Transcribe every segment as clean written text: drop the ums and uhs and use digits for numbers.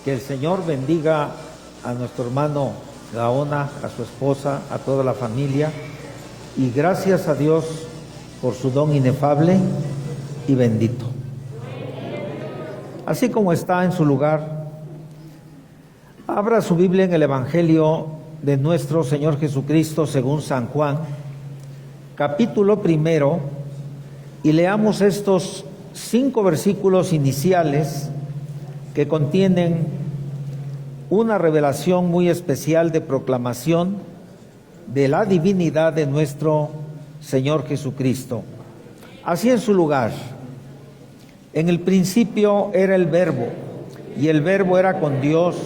Que el Señor bendiga a nuestro hermano Gaona, a su esposa, a toda la familia, y gracias a Dios por su don inefable y bendito. Así como está en su lugar, abra su Biblia en el Evangelio de nuestro Señor Jesucristo según San Juan, capítulo 1, y leamos estos 5 versículos iniciales que contienen una revelación muy especial de proclamación de la divinidad de nuestro Señor Jesucristo. Así en su lugar. En el principio era el Verbo, y el Verbo era con Dios,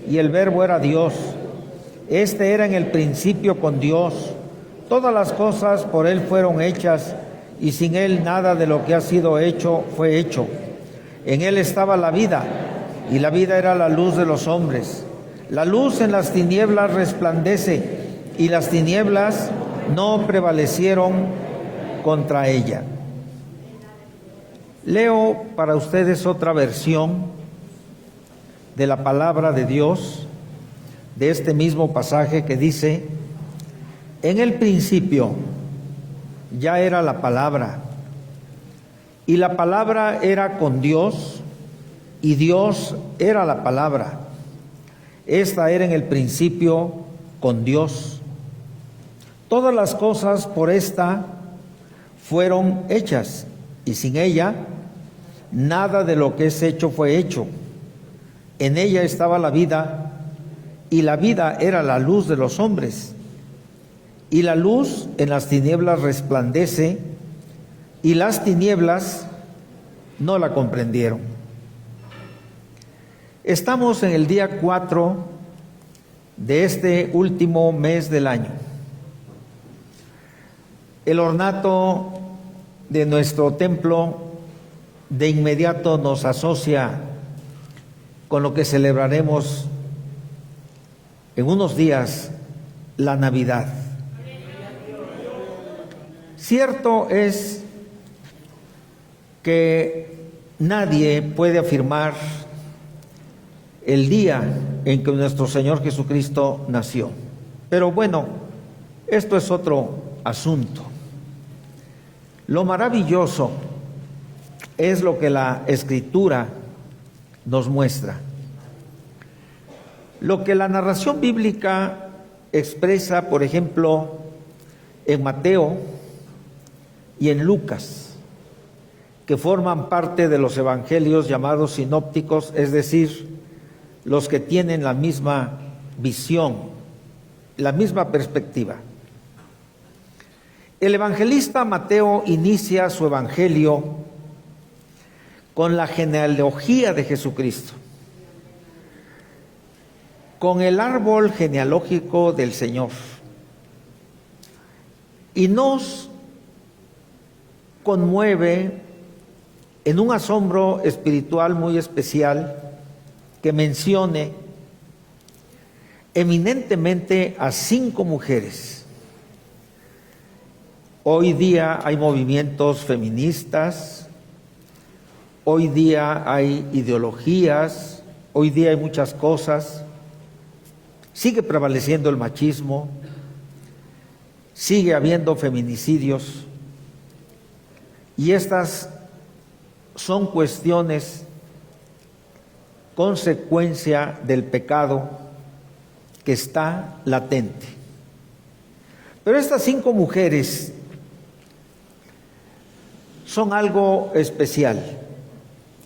y el Verbo era Dios. Este era en el principio con Dios. Todas las cosas por Él fueron hechas, y sin Él nada de lo que ha sido hecho fue hecho. En Él estaba la vida, y la vida era la luz de los hombres. La luz en las tinieblas resplandece, y las tinieblas no prevalecieron contra ella. Leo para ustedes otra versión de la palabra de Dios, de este mismo pasaje que dice: en el principio ya era la palabra, y la palabra era con Dios, y Dios era la palabra. Esta era en el principio con Dios. Todas las cosas por esta fueron hechas, y sin ella nada de lo que es hecho fue hecho. En ella estaba la vida, y la vida era la luz de los hombres. Y la luz en las tinieblas resplandece, y las tinieblas no la comprendieron. Estamos en el día 4 de este último mes del año. El ornato de nuestro templo de inmediato nos asocia con lo que celebraremos en unos días, la Navidad. Cierto es que nadie puede afirmar el día en que nuestro Señor Jesucristo nació. Pero bueno, esto es otro asunto. Lo maravilloso es lo que la Escritura nos muestra. Lo que la narración bíblica expresa, por ejemplo, en Mateo y en Lucas, que forman parte de los evangelios llamados sinópticos, es decir, los que tienen la misma visión, la misma perspectiva. El evangelista Mateo inicia su evangelio con la genealogía de Jesucristo, con el árbol genealógico del Señor, y nos conmueve en un asombro espiritual muy especial que mencione eminentemente a 5 mujeres. Hoy día hay movimientos feministas, hoy día hay ideologías, hoy día hay muchas cosas, sigue prevaleciendo el machismo, sigue habiendo feminicidios, y estas son cuestiones consecuencia del pecado que está latente. Pero estas 5 mujeres son algo especial.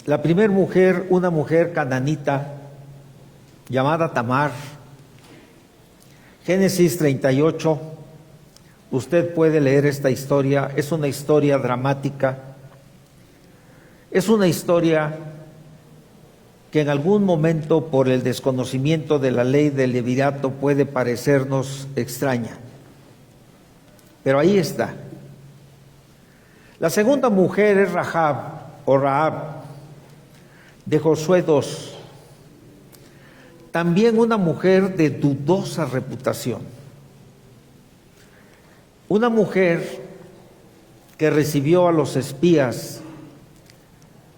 La primera mujer, una mujer cananita llamada Tamar. Génesis 38, usted puede leer esta historia, es una historia dramática, es una historia que en algún momento por el desconocimiento de la ley del levirato puede parecernos extraña, pero ahí está. La segunda mujer es Rahab, de Josué 2, también una mujer de dudosa reputación, una mujer que recibió a los espías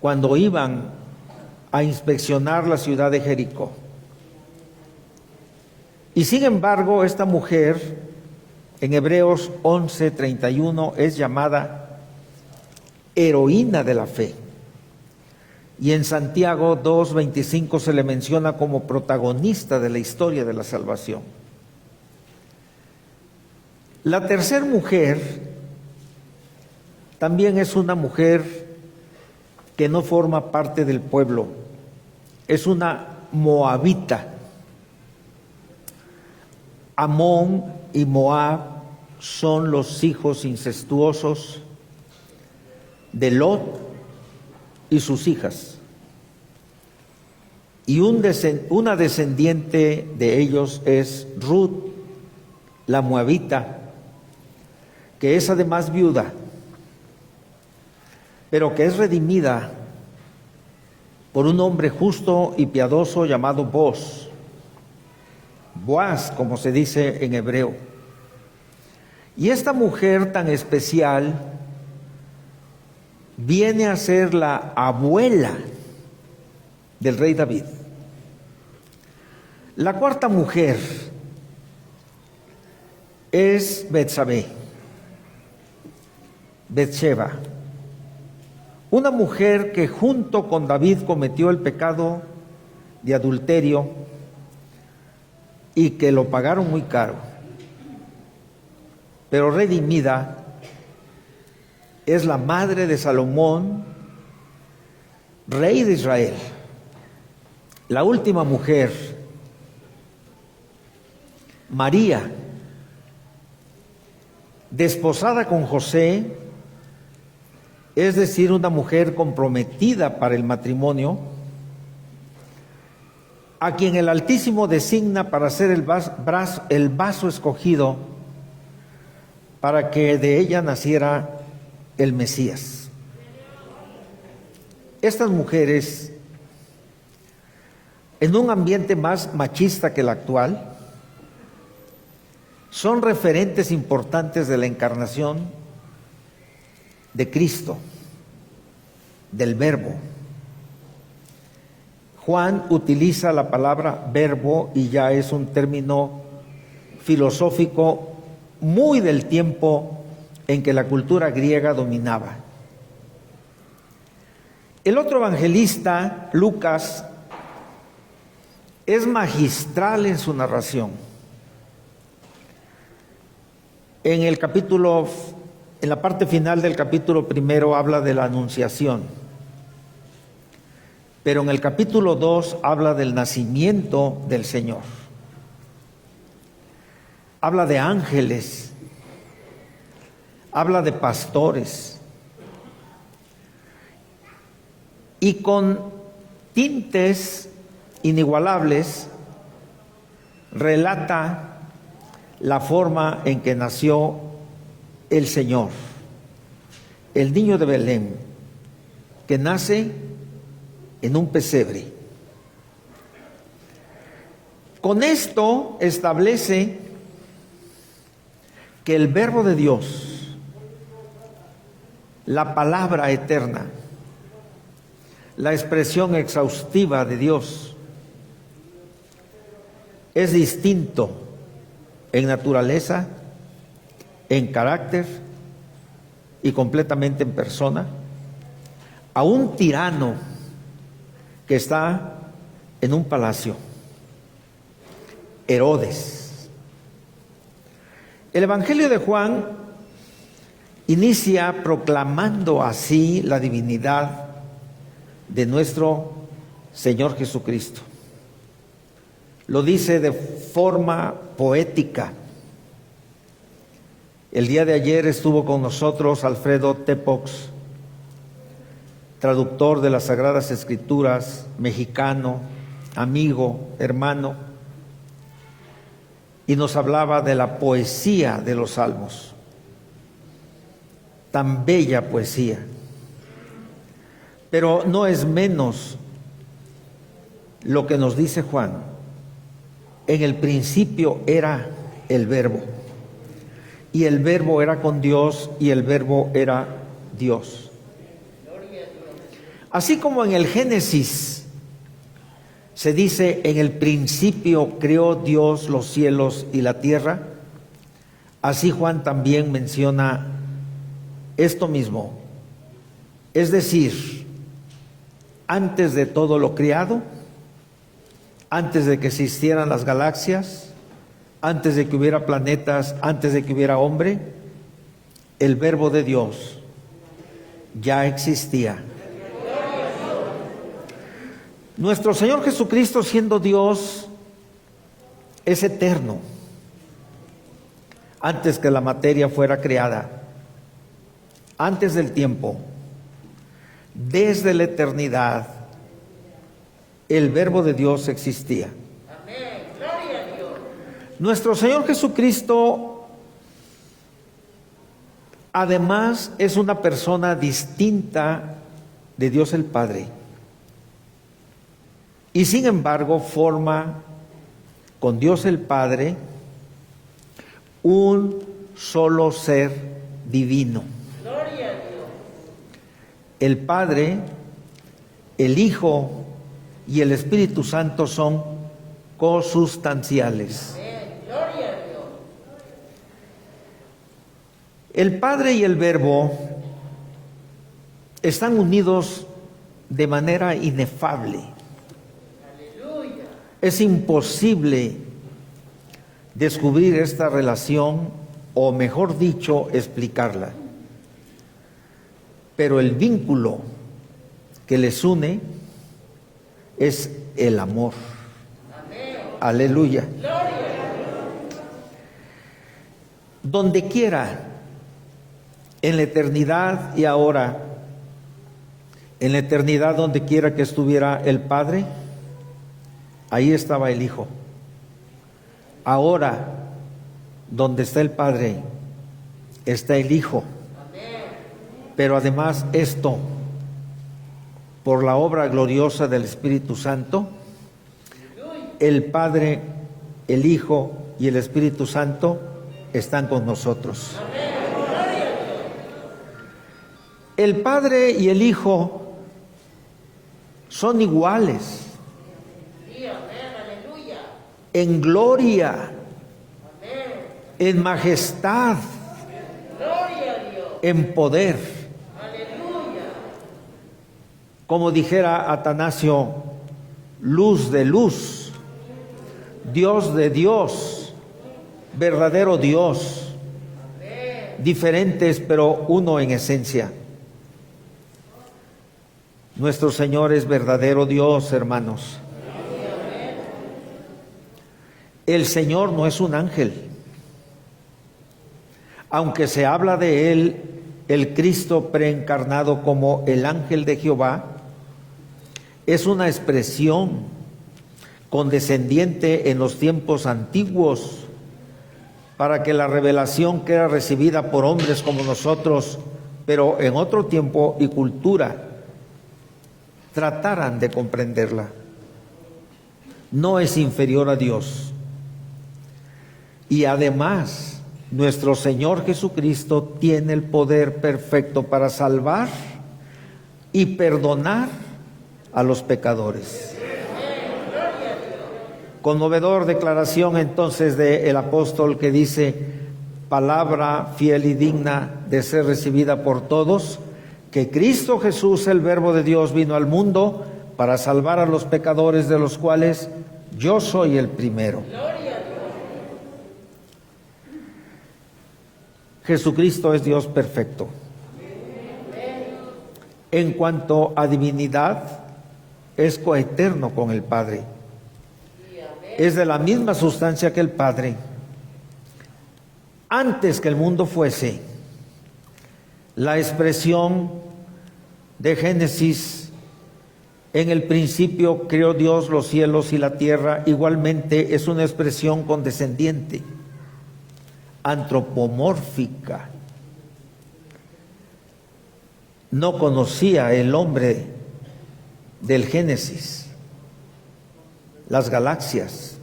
cuando iban a inspeccionar la ciudad de Jericó. Y sin embargo, esta mujer, en Hebreos 11:31, es llamada heroína de la fe. Y en Santiago 2:25 se le menciona como protagonista de la historia de la salvación. La tercera mujer también es una mujer que no forma parte del pueblo, es una moabita. Amón y Moab son los hijos incestuosos de Lot y sus hijas. Y una descendiente de ellos es Ruth, la moabita, que es además viuda, pero que es redimida por un hombre justo y piadoso llamado Boaz, como se dice en hebreo. Y esta mujer tan especial viene a ser la abuela del rey David. La cuarta mujer es Betseba, una mujer que junto con David cometió el pecado de adulterio y que lo pagaron muy caro, pero redimida. Es la madre de Salomón, rey de Israel. La última mujer, María, desposada con José, es decir, una mujer comprometida para el matrimonio, a quien el Altísimo designa para ser el vaso escogido para que de ella naciera el Mesías. Estas mujeres, en un ambiente más machista que el actual, son referentes importantes de la encarnación de Cristo, del Verbo. Juan utiliza la palabra verbo y ya es un término filosófico muy del tiempo en que la cultura griega dominaba. El otro evangelista, Lucas, es magistral en su narración. En la parte final del capítulo 1 habla de la anunciación, pero en el capítulo 2 habla del nacimiento del Señor. Habla de ángeles, habla de pastores, y con tintes inigualables relata la forma en que nació el Señor, el niño de Belén, que nace en un pesebre. Con esto establece que el Verbo de Dios, la palabra eterna, la expresión exhaustiva de Dios, es distinto en naturaleza, en carácter y completamente en persona a un tirano que está en un palacio, Herodes. El Evangelio de Juan inicia proclamando así la divinidad de nuestro Señor Jesucristo. Lo dice de forma poética. El día de ayer estuvo con nosotros Alfredo Tepox, traductor de las Sagradas Escrituras, mexicano, amigo, hermano, y nos hablaba de la poesía de los salmos. Tan bella poesía. Pero no es menos lo que nos dice Juan. En el principio era el Verbo, y el Verbo era con Dios, y el Verbo era Dios. Así como en el Génesis se dice: en el principio creó Dios los cielos y la tierra. Así Juan también menciona esto mismo. Es decir, antes de todo lo creado, antes de que existieran las galaxias, antes de que hubiera planetas, antes de que hubiera hombre, el Verbo de Dios ya existía. Nuestro Señor Jesucristo, siendo Dios, es eterno. Antes que la materia fuera creada, antes del tiempo, desde la eternidad, el Verbo de Dios existía. Amén. Gloria a Dios. Nuestro Señor Jesucristo, además, es una persona distinta de Dios el Padre. Y sin embargo, forma con Dios el Padre un solo ser divino. Gloria a Dios. El Padre, el Hijo y el Espíritu Santo son consustanciales. Amén. Gloria a Dios. El Padre y el Verbo están unidos de manera inefable. Aleluya. Es imposible descubrir esta relación, o mejor dicho, explicarla. Pero el vínculo que les une es el amor. Amén. Aleluya. Gloria a Dios. Donde quiera, en la eternidad y ahora, en la eternidad donde quiera que estuviera el Padre, ahí estaba el Hijo. Ahora, donde está el Padre, está el Hijo. Pero además esto, por la obra gloriosa del Espíritu Santo, el Padre, el Hijo y el Espíritu Santo están con nosotros. El Padre y el Hijo son iguales Sí, amén. Aleluya. en gloria, Amén. en majestad, Gloria a Dios. en poder. Aleluya. Como dijera Atanasio, luz de luz, Dios de Dios, verdadero Dios, diferentes pero uno en esencia. Nuestro Señor es verdadero Dios, hermanos. El Señor no es un ángel. Aunque se habla de Él, el Cristo preencarnado, como el ángel de Jehová, es una expresión condescendiente en los tiempos antiguos para que la revelación que era recibida por hombres como nosotros, pero en otro tiempo y cultura, trataran de comprenderla. No es inferior a Dios. Y además, nuestro Señor Jesucristo tiene el poder perfecto para salvar y perdonar a los pecadores. Conmovedor declaración entonces del apóstol, que dice: palabra fiel y digna de ser recibida por todos, que Cristo Jesús, el Verbo de Dios, vino al mundo para salvar a los pecadores, de los cuales yo soy el primero. Jesucristo es Dios perfecto. En cuanto a divinidad, es coeterno con el Padre. Es de la misma sustancia que el Padre. Antes que el mundo fuese, la expresión de Génesis: en el principio creó Dios los cielos y la tierra, igualmente es una expresión condescendiente, antropomórfica. No conocía el hombre del Génesis las galaxias,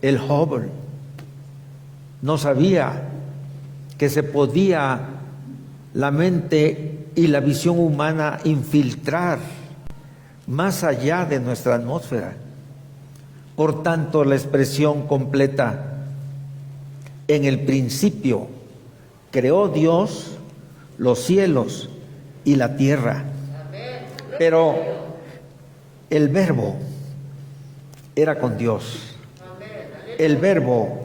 el Hubble. No sabía que se podía la mente y la visión humana infiltrar más allá de nuestra atmósfera. Por tanto, la expresión completa, en el principio creó Dios los cielos y la tierra. Pero el verbo era con Dios. El verbo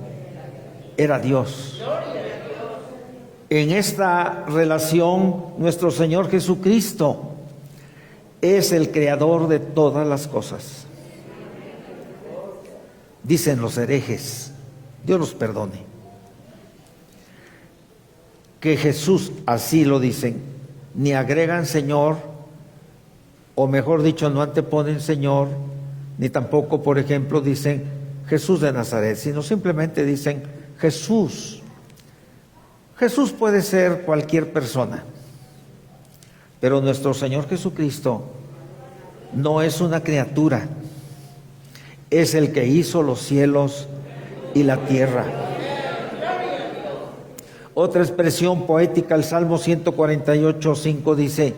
era Dios. En esta relación, nuestro Señor Jesucristo es el creador de todas las cosas. Dicen los herejes, Dios los perdone, que Jesús, así lo dicen, ni agregan Señor, o mejor dicho, no anteponen Señor, ni tampoco, por ejemplo, dicen Jesús de Nazaret, sino simplemente dicen Jesús. Jesús puede ser cualquier persona, pero nuestro Señor Jesucristo no es una criatura, es el que hizo los cielos y la tierra. Otra expresión poética, el Salmo 148:5 dice,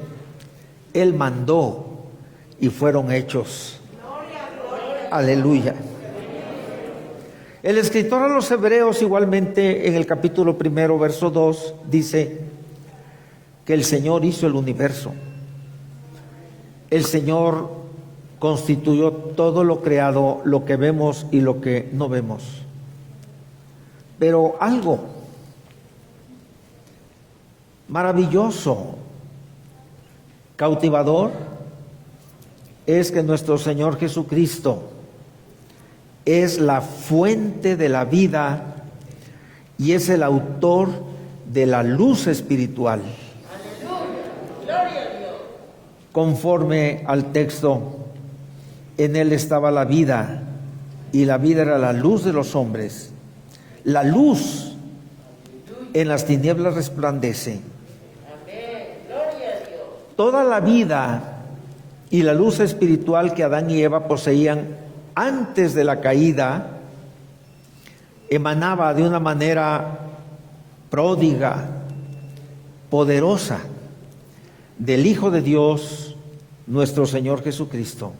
Él mandó y fueron hechos. Aleluya. El escritor a los Hebreos, igualmente en el capítulo 1, verso 2, dice que el Señor hizo el universo. El Señor constituyó todo lo creado, lo que vemos y lo que no vemos. Pero algo maravilloso, cautivador, es que nuestro Señor Jesucristo es la fuente de la vida y es el autor de la luz espiritual. Conforme al texto, en Él estaba la vida y la vida era la luz de los hombres. La luz en las tinieblas resplandece. Toda la vida y la luz espiritual que Adán y Eva poseían antes de la caída emanaba de una manera pródiga, poderosa, del Hijo de Dios, nuestro Señor Jesucristo.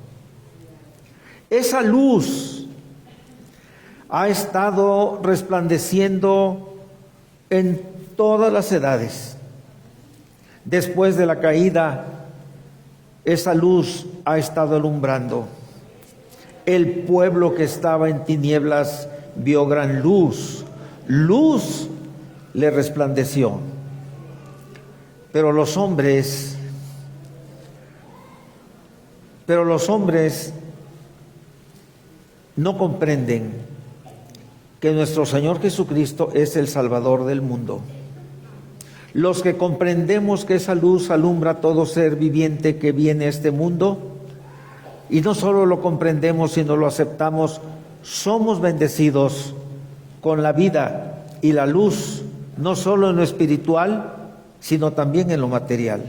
Esa luz ha estado resplandeciendo en todas las edades. Después de la caída, esa luz ha estado alumbrando. El pueblo que estaba en tinieblas vio gran luz. Luz le resplandeció. Pero los hombres no comprenden que nuestro Señor Jesucristo es el Salvador del mundo. Los que comprendemos que esa luz alumbra a todo ser viviente que viene a este mundo, y no solo lo comprendemos, sino lo aceptamos, somos bendecidos con la vida y la luz, no solo en lo espiritual, sino también en lo material.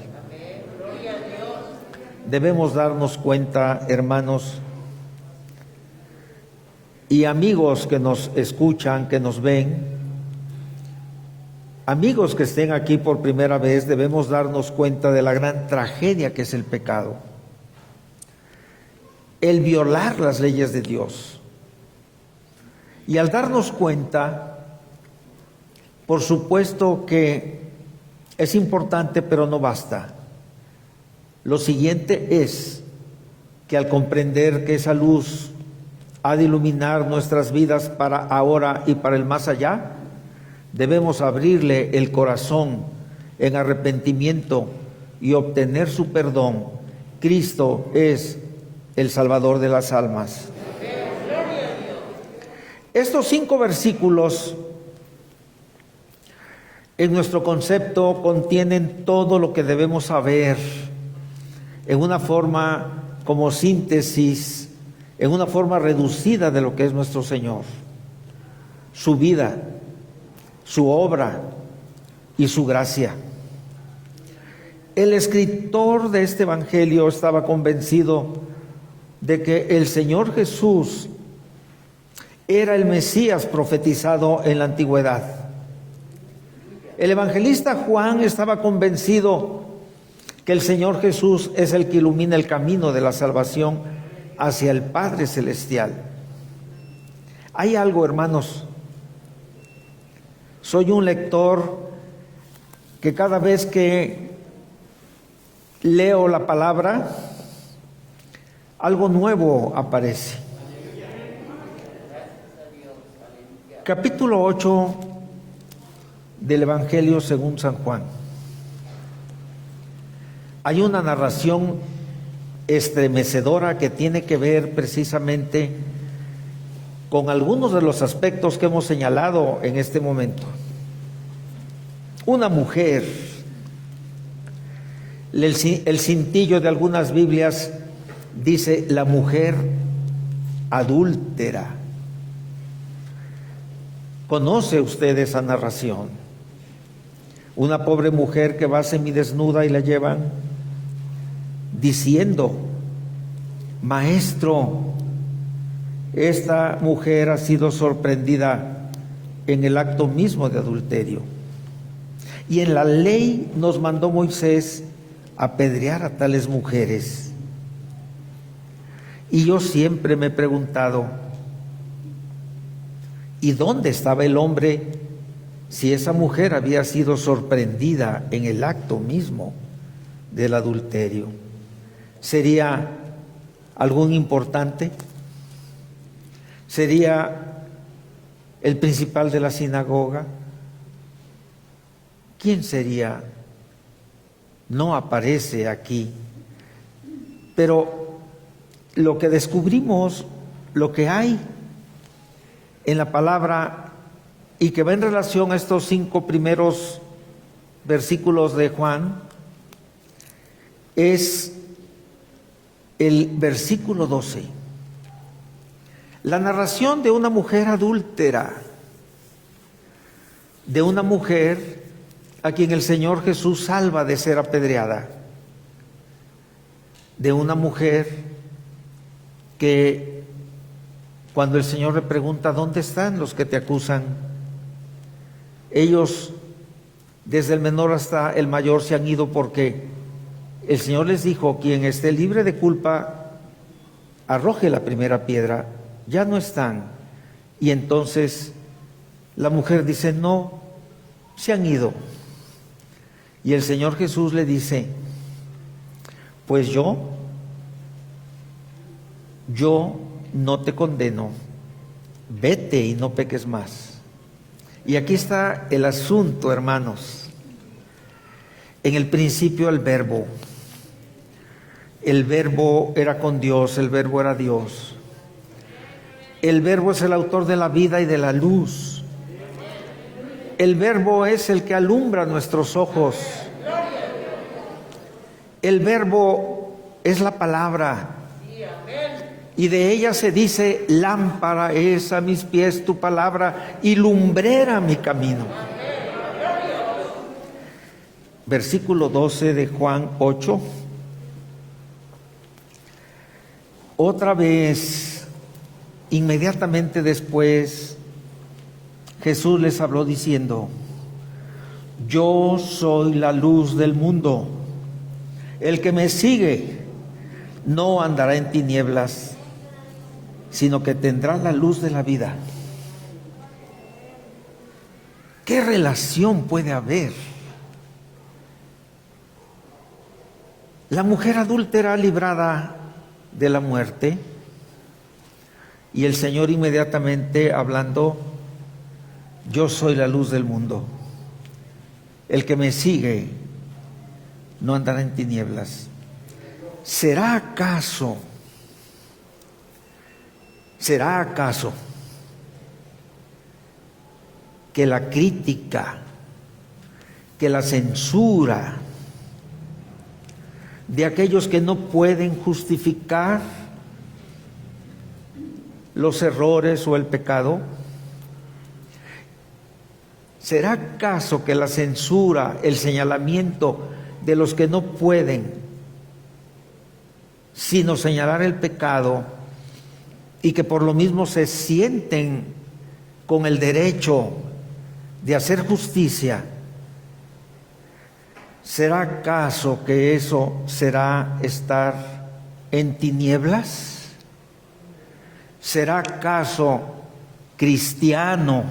Debemos darnos cuenta, hermanos y amigos que nos escuchan, que nos ven, amigos que estén aquí por primera vez, debemos darnos cuenta de la gran tragedia que es el pecado. El violar las leyes de Dios. Y al darnos cuenta, por supuesto que es importante, pero no basta. Lo siguiente es que al comprender que esa luz ha de iluminar nuestras vidas para ahora y para el más allá, debemos abrirle el corazón en arrepentimiento y obtener su perdón. Cristo es el Salvador de las almas. Estos 5 versículos en nuestro concepto contienen todo lo que debemos saber en una forma como síntesis, en una forma reducida de lo que es nuestro Señor, su vida, su obra y su gracia. El escritor de este evangelio estaba convencido de que el Señor Jesús era el Mesías profetizado en la antigüedad. El evangelista Juan estaba convencido que el Señor Jesús es el que ilumina el camino de la salvación hacia el Padre Celestial. Hay algo, hermanos. Soy un lector que cada vez que leo la palabra, algo nuevo aparece. Capítulo 8 del Evangelio según San Juan. Hay una narración estremecedora que tiene que ver precisamente con algunos de los aspectos que hemos señalado en este momento. Una mujer, el cintillo de algunas Biblias dice la mujer adúltera. ¿Conoce usted esa narración? Una pobre mujer que va semidesnuda y la llevan diciendo: Maestro, esta mujer ha sido sorprendida en el acto mismo de adulterio. Y en la ley nos mandó Moisés apedrear a tales mujeres. Y yo siempre me he preguntado, ¿y dónde estaba el hombre si esa mujer había sido sorprendida en el acto mismo del adulterio? ¿Sería algún importante? ¿Sería el principal de la sinagoga? ¿Quién sería? No aparece aquí. Pero lo que descubrimos, lo que hay en la palabra y que va en relación a estos 5 primeros versículos de Juan, es el versículo 12. La narración de una mujer adúltera, de una mujer a quien el Señor Jesús salva de ser apedreada, de una mujer que cuando el Señor le pregunta ¿dónde están los que te acusan? Ellos, desde el menor hasta el mayor, se han ido porque el Señor les dijo: quien esté libre de culpa, arroje la primera piedra. Ya no están. Y entonces la mujer dice: no, se han ido. Y el Señor Jesús le dice: pues yo no te condeno, vete y no peques más. Y aquí está el asunto, hermanos. En el principio el Verbo era con Dios, el Verbo era Dios. El Verbo es el autor de la vida y de la luz. El Verbo es el que alumbra nuestros ojos. El Verbo es la palabra. Y de ella se dice: lámpara es a mis pies tu palabra y lumbrera mi camino. Versículo 12 de Juan 8. Otra vez, inmediatamente después, Jesús les habló diciendo: yo soy la luz del mundo. El que me sigue no andará en tinieblas, sino que tendrá la luz de la vida. ¿Qué relación puede haber? La mujer adúltera librada de la muerte, y el Señor inmediatamente hablando: yo soy la luz del mundo. El que me sigue no andará en tinieblas. ¿Será acaso que la crítica, que la censura de aquellos que no pueden justificar los errores o el pecado? ¿Será acaso que la censura, el señalamiento de los que no pueden sino señalar el pecado y que por lo mismo se sienten con el derecho de hacer justicia, será acaso que eso será estar en tinieblas? ¿Será acaso cristiano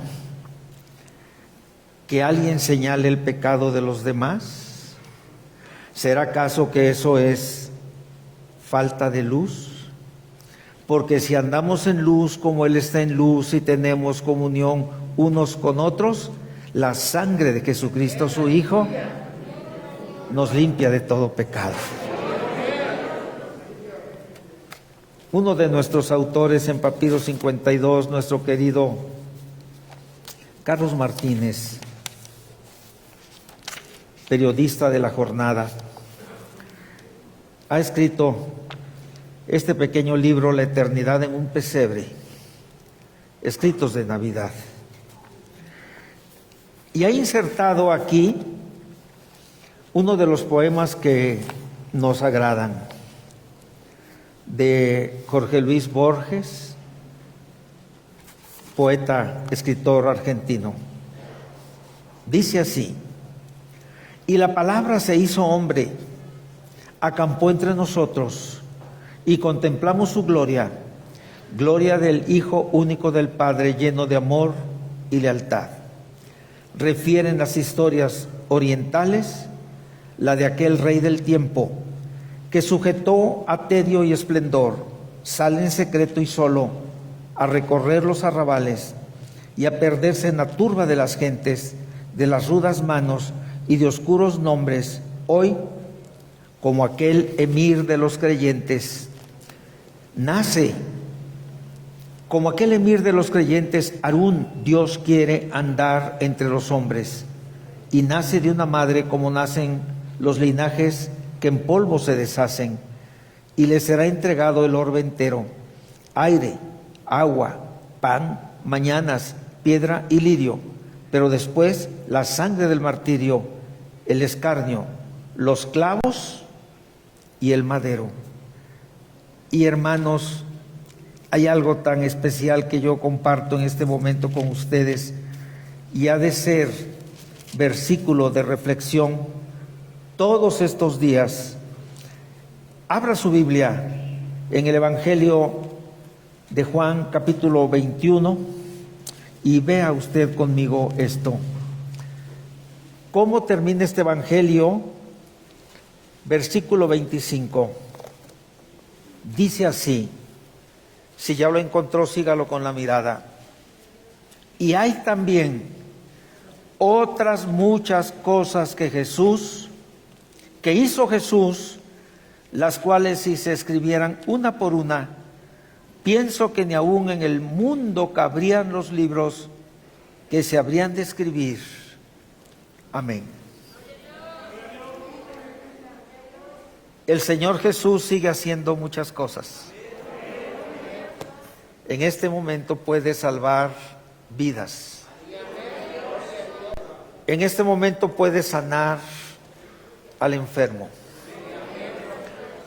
que alguien señale el pecado de los demás? ¿Será acaso que eso es falta de luz? Porque si andamos en luz como Él está en luz y tenemos comunión unos con otros, la sangre de Jesucristo su Hijo nos limpia de todo pecado. Uno de nuestros autores en Papiro 52, nuestro querido Carlos Martínez, periodista de La Jornada, ha escrito este pequeño libro, La eternidad en un pesebre, escritos de Navidad. Y ha insertado aquí uno de los poemas que nos agradan, de Jorge Luis Borges, poeta, escritor argentino. Dice así: y la palabra se hizo hombre, acampó entre nosotros, y contemplamos su gloria, gloria del Hijo único del Padre, lleno de amor y lealtad. Refieren las historias orientales la de aquel rey del tiempo, que sujetó a tedio y esplendor, sale en secreto y solo a recorrer los arrabales y a perderse en la turba de las gentes, de las rudas manos y de oscuros nombres. Hoy, como aquel emir de los creyentes, nace, como aquel emir de los creyentes, Harún, Dios quiere andar entre los hombres, y nace de una madre como nacen los linajes que en polvo se deshacen, y le será entregado el orbe entero, aire, agua, pan, mañanas, piedra y lirio, pero después la sangre del martirio, el escarnio, los clavos y el madero. Y hermanos, hay algo tan especial que yo comparto en este momento con ustedes, y ha de ser versículo de reflexión todos estos días. Abra su Biblia en el Evangelio de Juan, capítulo 21, y vea usted conmigo esto. ¿Cómo termina este Evangelio? Versículo 25. Dice así, si ya lo encontró, sígalo con la mirada. Y hay también otras muchas cosas que hizo Jesús, las cuales si se escribieran una por una, pienso que ni aún en el mundo cabrían los libros que se habrían de escribir. Amén. El Señor Jesús sigue haciendo muchas cosas. En este momento puede salvar vidas. En este momento puede sanar al enfermo.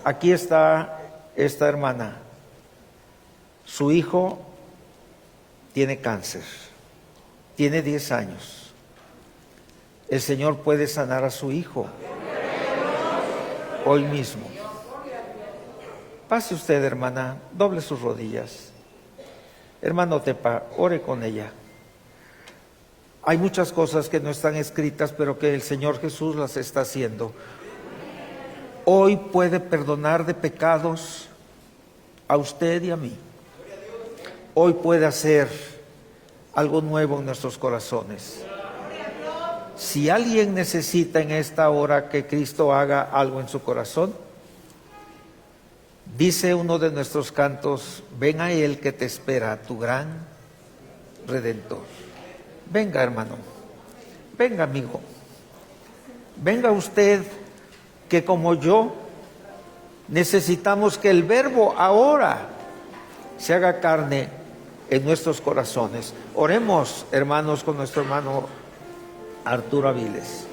Aquí está esta hermana. Su hijo tiene cáncer. Tiene 10 años. El Señor puede sanar a su hijo hoy mismo. Pase usted, hermana, doble sus rodillas. Hermano Tepa, ore con ella. Hay muchas cosas que no están escritas, pero que el Señor Jesús las está haciendo. Hoy puede perdonar de pecados a usted y a mí. Hoy puede hacer algo nuevo en nuestros corazones. Si alguien necesita en esta hora que Cristo haga algo en su corazón, dice uno de nuestros cantos: ven a Él que te espera, tu gran Redentor. Venga, hermano, venga, amigo, venga usted, que como yo necesitamos que el Verbo ahora se haga carne en nuestros corazones. Oremos, hermanos, con nuestro hermano Arturo Aviles.